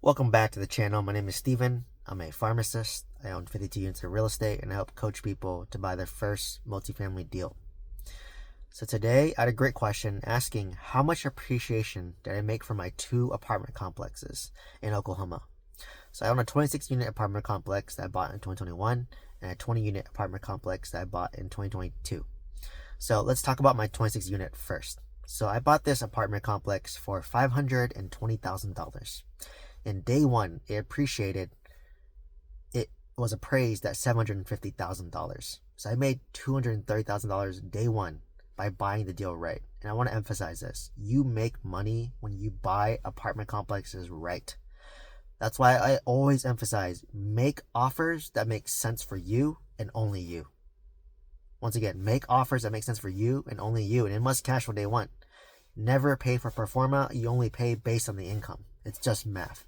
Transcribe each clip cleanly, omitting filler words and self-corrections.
Welcome back to the channel. My name is Steven. I'm a pharmacist. I own 52 units of real estate and I help coach people to buy their first multifamily deal. So today I had a great question asking how much appreciation did I make from my 2 apartment complexes in Oklahoma. So I own a 26 unit apartment complex that I bought in 2021 and a 20 unit apartment complex that I bought in 2022. So let's talk about my 26 unit first. So I bought this apartment complex for $520,000. In day one, it was appraised at $750,000. So I made $230,000 day one by buying the deal right. And I want to emphasize this. You make money when you buy apartment complexes right. That's why I always emphasize make offers that make sense for you and only you. Once again, make offers that make sense for you and only you. And it must cash flow day one. Never pay for pro forma. You only pay based on the income. It's just math.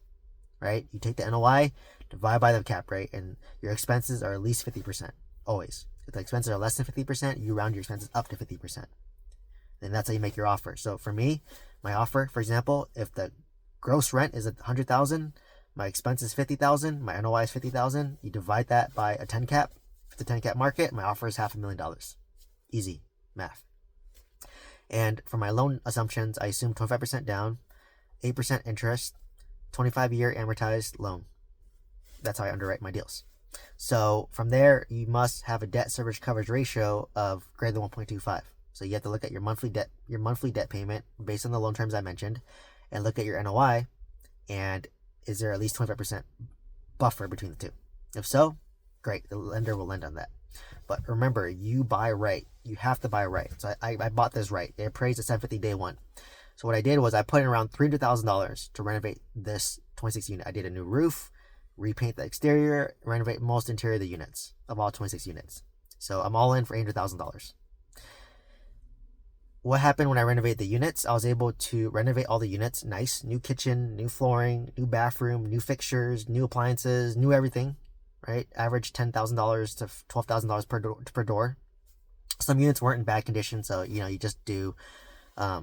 Right? You take the NOI, divide by the cap rate, and your expenses are at least 50%. Always. If the expenses are less than 50%, you round your expenses up to 50%. And that's how you make your offer. So for me, my offer, for example, if the gross rent is $100,000, my expense is $50,000, my NOI is $50,000, you divide that by a 10 cap. If it's a 10 cap market, my offer is $500,000. Easy math. And for my loan assumptions, I assume 25% down, 8% interest, 25-year amortized loan. That's how I underwrite my deals. So from there, you must have a debt service coverage ratio of greater than 1.25. So you have to look at your monthly debt payment based on the loan terms I mentioned, and look at your NOI, and is there at least 25% buffer between the two? If so, great, the lender will lend on that. But remember, you buy right. You have to buy right. So I bought this right. It appraised at $750 day one. So what I did was I put in around $300,000 to renovate this 26 unit. I did a new roof, repaint the exterior, renovate most interior of the units of all 26 units. So I'm all in for $800,000. What happened when I renovated the units? I was able to renovate all the units. Nice, new kitchen, new flooring, new bathroom, new fixtures, new appliances, new everything, right? Average $10,000 to $12,000 per door. Some units weren't in bad condition, so you just do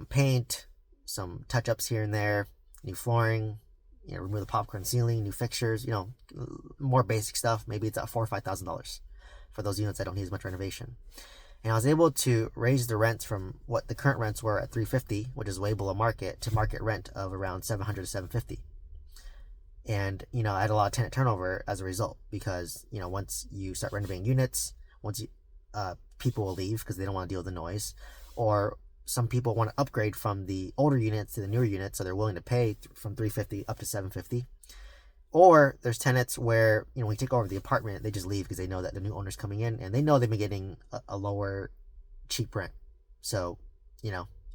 paint, some touch-ups here and there, new flooring, remove the popcorn ceiling, new fixtures, more basic stuff. Maybe it's at $4,000 or $5,000 for those units that don't need as much renovation. And I was able to raise the rents from what the current rents were at $350, which is way below market, to market rent of around $700 to $750. And I had a lot of tenant turnover as a result because once you start renovating units, people will leave because they don't want to deal with the noise, or some people want to upgrade from the older units to the newer units, so they're willing to pay from $350 up to $750. Or there's tenants where when you take over the apartment, they just leave because they know that the new owner's coming in and they know they've been getting a lower cheap rent. So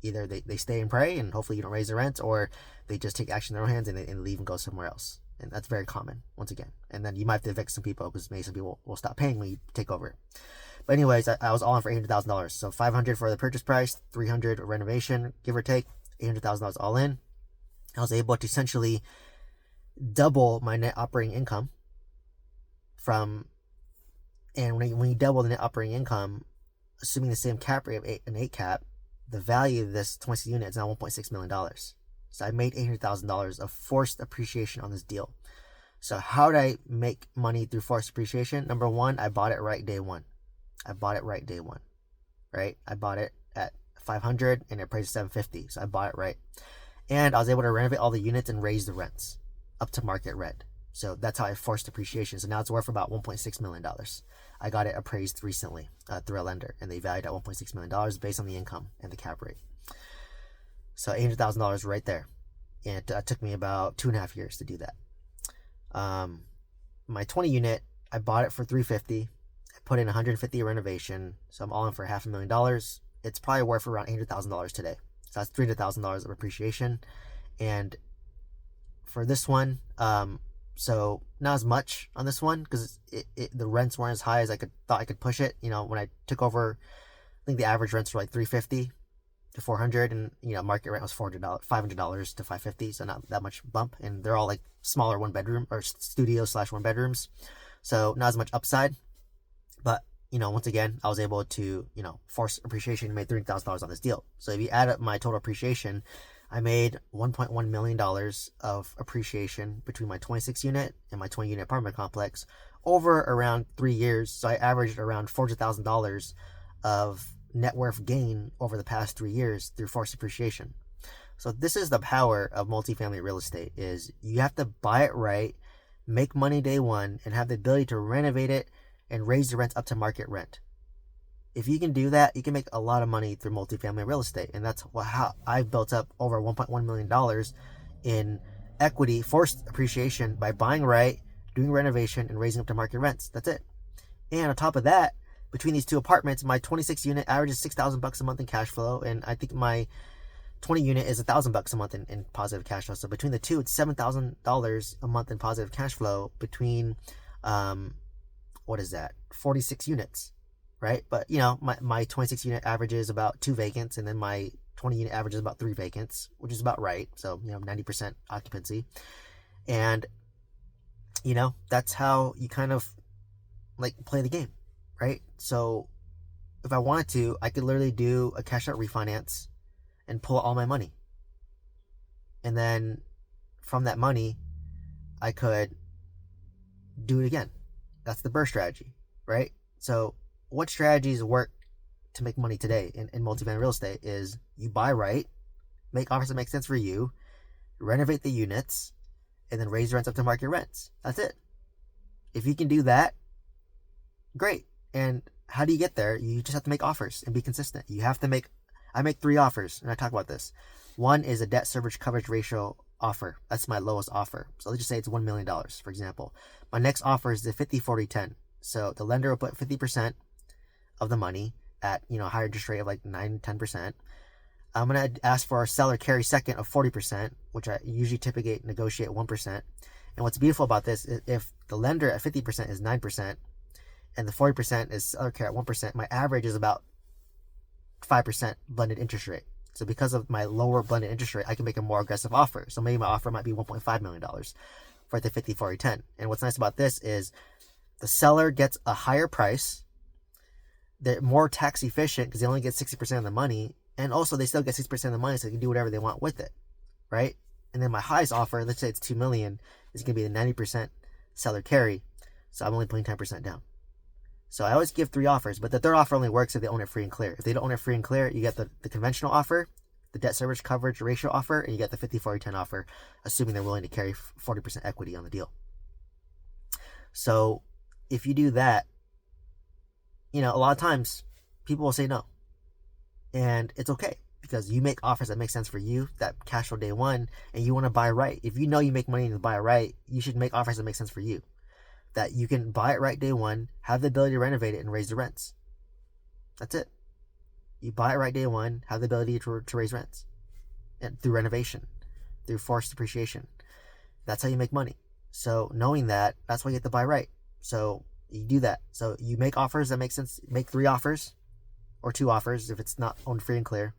either they stay and pray and hopefully you don't raise the rent, or they just take action in their own hands and leave and go somewhere else. And that's very common, once again. And then you might have to evict some people because maybe some people will stop paying when you take over. But anyways, I was all in for $800,000. So $500 for the purchase price, $300 renovation, give or take, $800,000 all in. I was able to essentially double my net operating income and when you double the net operating income, assuming the same cap rate of an 8 cap, the value of this 26 unit is now $1.6 million. So I made $800,000 of forced appreciation on this deal. So how did I make money through forced appreciation? Number one, I bought it right day one. Right? I bought it at $500 and it appraised at $750. So I bought it right. And I was able to renovate all the units and raise the rents up to market rent. So that's how I forced appreciation. So now it's worth about $1.6 million. I got it appraised recently through a lender, and they valued at $1.6 million based on the income and the cap rate. So $800,000 right there. And it took me about 2.5 years to do that. My 20 unit, I bought it for $350. I put in $150 renovation. So I'm all in for $500,000. It's probably worth around $800,000 today. So that's $300,000 of appreciation. And for this one, so not as much on this one because the rents weren't as high as thought I could push it. When I took over, I think the average rents were like $350 to $400, and market rent was $500 to $550, so not that much bump. And they're all like smaller 1-bedroom or studio/1 bedrooms, so not as much upside. But once again, I was able to force appreciation and made $300,000 on this deal. So if you add up my total appreciation, I made $1.1 million of appreciation between my 26 unit and my 20 unit apartment complex over around 3 years. So I averaged around $400,000 of net worth gain over the past 3 years through forced appreciation. So this is the power of multifamily real estate, is you have to buy it right, make money day one, and have the ability to renovate it and raise the rents up to market rent. If you can do that, you can make a lot of money through multifamily real estate. And that's how I've built up over $1.1 million in equity, forced appreciation, by buying right, doing renovation, and raising up to market rents. That's it. And on top of that, between these two apartments, my 26 unit averages $6,000 a month in cash flow. And I think my 20 unit is $1,000 a month in positive cash flow. So between the two, it's $7,000 a month in positive cash flow between, 46 units. Right? But, my 26 unit averages about 2 vacants, and then my 20 unit averages about 3 vacants, which is about right. So, 90% occupancy. And, that's how you kind of play the game, right? So if I wanted to, I could literally do a cash out refinance and pull out all my money. And then from that money, I could do it again. That's the burst strategy, right? So what strategies work to make money today in multifamily real estate is you buy right, make offers that make sense for you, renovate the units, and then raise rents up to market rents. That's it. If you can do that, great. And how do you get there? You just have to make offers and be consistent. I make 3 offers, and I talk about this. One is a debt service coverage ratio offer. That's my lowest offer. So let's just say it's $1 million, for example. My next offer is the 50-40-10. So the lender will put 50% of the money at a higher interest rate of 9-10%. I'm going to ask for a seller carry second of 40%, which I usually typically negotiate 1%. And what's beautiful about this is if the lender at 50% is 9% and the 40% is seller carry at 1%, my average is about 5% blended interest rate. So because of my lower blended interest rate, I can make a more aggressive offer. So maybe my offer might be $1.5 million for the 50-40-10. And what's nice about this is the seller gets a higher price. They're more tax efficient because they only get 60% of the money. And also they still get 60% of the money, so they can do whatever they want with it, right? And then my highest offer, let's say it's $2 million, is going to be the 90% seller carry. So I'm only putting 10% down. So I always give 3 offers, but the third offer only works if they own it free and clear. If they don't own it free and clear, you get the conventional offer, the debt service coverage ratio offer, and you get the 50-40-10 offer, assuming they're willing to carry 40% equity on the deal. So if you do that, a lot of times people will say no. And it's okay because you make offers that make sense for you, that cash flow day one, and you want to buy right. If you know you make money to buy right, you should make offers that make sense for you. That you can buy it right day one, have the ability to renovate it and raise the rents. That's it. You buy it right day one, have the ability to raise rents. And through renovation, through forced depreciation. That's how you make money. So knowing that, that's why you have to buy right. So you do that. So you make offers that make sense. Make 3 offers or 2 offers if it's not owned free and clear.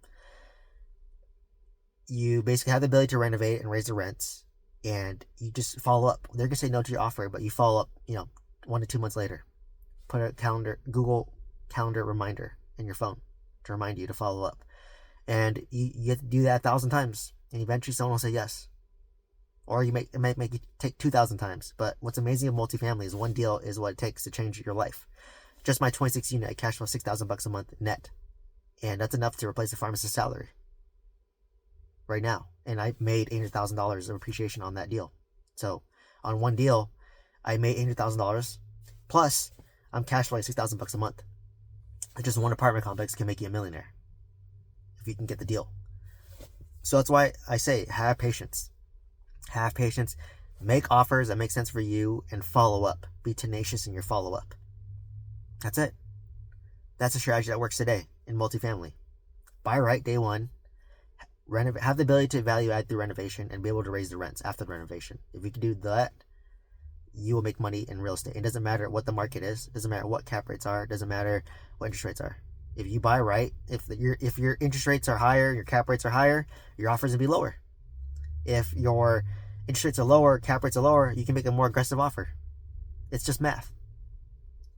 You basically have the ability to renovate and raise the rents. And you just follow up. They're going to say no to your offer, but you follow up, 1 to 2 months later. Put a Google Calendar reminder in your phone to remind you to follow up. And you have to do that 1,000 times. And eventually someone will say yes. Or it might make you take 2,000 times. But what's amazing of multifamily is one deal is what it takes to change your life. Just my 26 unit, I cash flow $6,000 a month net. And that's enough to replace the pharmacist's salary right now. And I made $800,000 of appreciation on that deal. So on one deal, I made $800,000 plus I'm cash flowing $6,000 a month. Just one apartment complex can make you a millionaire if you can get the deal. So that's why I say have patience. Have patience. Make offers that make sense for you and follow up. Be tenacious in your follow up. That's it. That's a strategy that works today in multifamily. Buy right day one. Have the ability to value add through renovation and be able to raise the rents after the renovation. If you can do that, you will make money in real estate. It doesn't matter what the market is. It doesn't matter what cap rates are. It doesn't matter what interest rates are. If you buy right, if your interest rates are higher, your cap rates are higher, your offers will be lower. If your interest rates are lower, cap rates are lower, you can make a more aggressive offer. It's just math.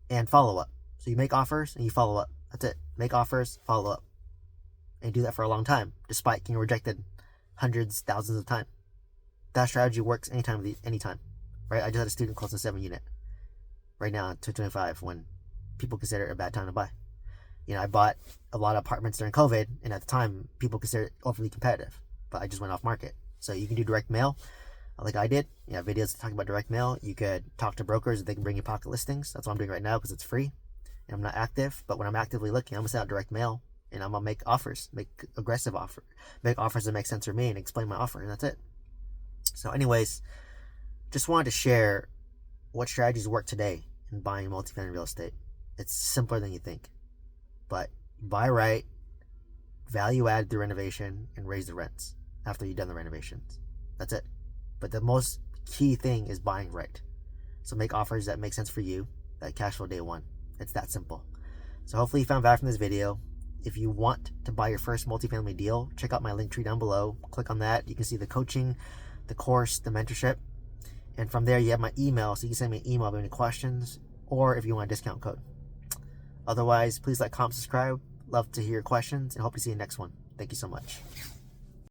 And follow up. So you make offers and you follow up. That's it. Make offers, follow up. And do that for a long time, despite getting rejected hundreds, thousands of time. That strategy works anytime, right? I just had a student close a 7-unit right now, 225, when people consider it a bad time to buy. I bought a lot of apartments during COVID, and at the time, people considered it overly competitive, but I just went off market. So you can do direct mail, like I did. Videos talking about direct mail. You could talk to brokers; they can bring you pocket listings. That's what I'm doing right now because it's free, and I'm not active. But when I'm actively looking, I'm gonna send out direct mail, and I'm gonna make offers, make aggressive offers, make offers that make sense for me, and explain my offer, and that's it. So, anyways, just wanted to share what strategies work today in buying multifamily real estate. It's simpler than you think. But buy right, value add through renovation, and raise the rents after you've done the renovations. That's it. But the most key thing is buying right. So make offers that make sense for you, that cash flow day one. It's that simple. So hopefully you found value from this video. If you want to buy your first multifamily deal, check out my link tree down below. Click on that. You can see the coaching, the course, the mentorship. And from there, you have my email, so you can send me an email with any questions, or if you want a discount code. Otherwise, please like, comment, subscribe. Love to hear your questions, and hope to see you next one. Thank you so much.